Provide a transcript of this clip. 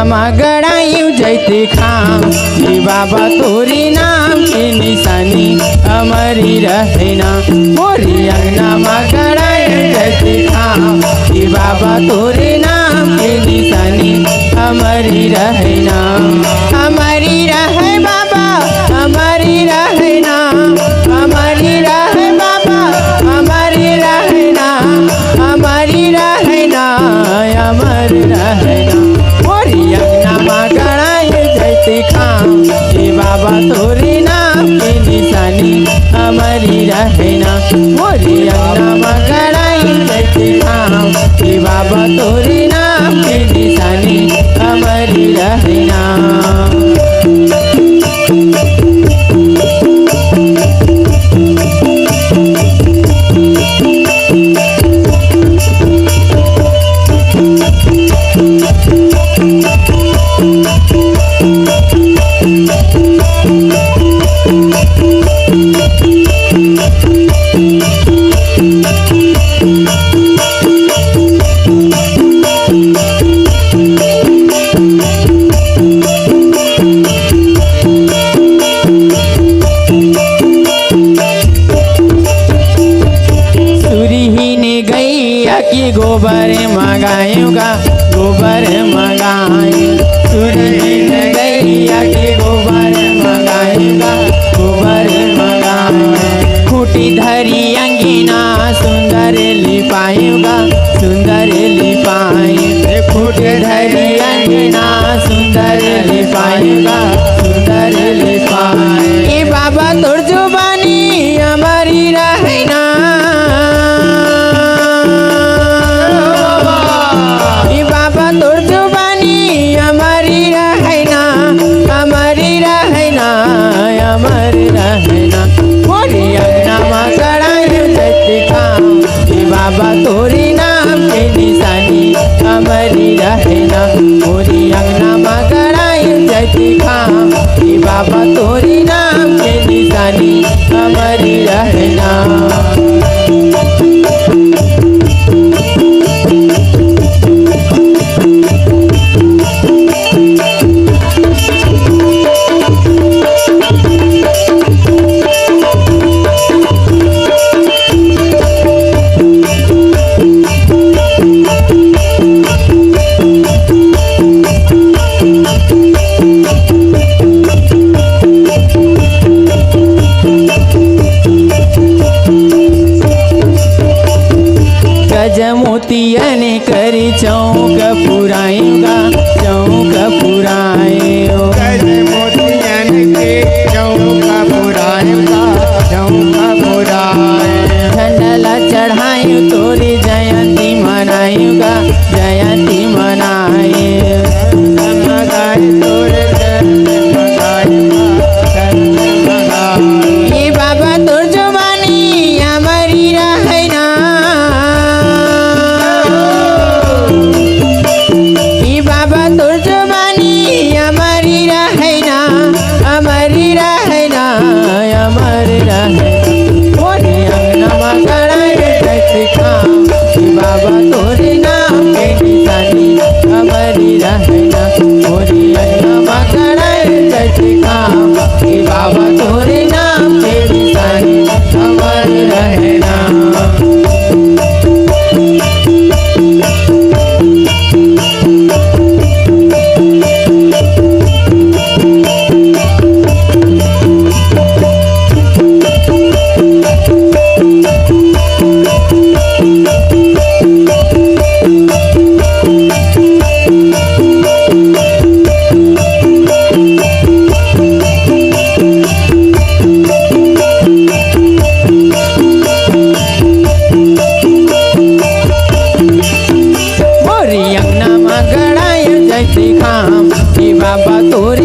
में गड़ायू जैती खाम कि बाबा तोरी नाम की निशानी हमारी रहना। मोरी अंगना में गड़ायू जैती खाम कि बाबा तोरी नाम की निशानी हमारी रहना। हमारी रहे बाबा हमारी रहना, हमारी रहे बाबा हमारी रहना, हमारी रहना, हमारी रहना। मोरी अंगना में गड़ायू जैती खाम कि बाबा तोरी नाम की निशानी हमारी रहना। मोरी अंगना में गड़ायू जैती खाम कि बाबा तोरी नाम की निशानी हमारी रहना। कि गोबर मंगाऊंगा गोबर मंगाए सूरज गैया कि गोबर मंगाऊंगा गोबर मंगाए। खूटी धरी अंगीना सुंदर लिपाऊंगा सुंदर लिपाए। खूटी धरी अंगीना सुंदर लिपाऊंगा सुंदर लिपाए। ये बाबा तोर जुबानी हमारी रहना, तोर जुबानी हमारी रहना, हमारी रहना, हमारी रहना। मोरी अंगना में गड़ायू जैती खाम कि बाबा तोरी नाम की निशानी हमारी रहना। मोरी अंगना में गड़ायू जैती खाम कि बाबा तोरी नाम की निशानी हमारी रहना। मोतियन करी चौक पुराऊंगा चौक पुराए। मोतियन के चौक पुराऊंगा चौक पुराए। झंडला चढ़ाऊं तोरी जयंती मनाऊंगा जयंती मनाए। ये बाबा तोर जुबानी हमारी रहना, तोर जुबानी हमारी रहना, हमारी रहना, हमारी रहना। मोरी अंगना में गड़ायू जैती खाम कि बाबा तोरे नाम की निशानी हमारी रहना। मोरी अंगना में गड़ायू जैती खाम कि बाबा तोरे नाम की निशानी हमारी रहना। बाबा तोरे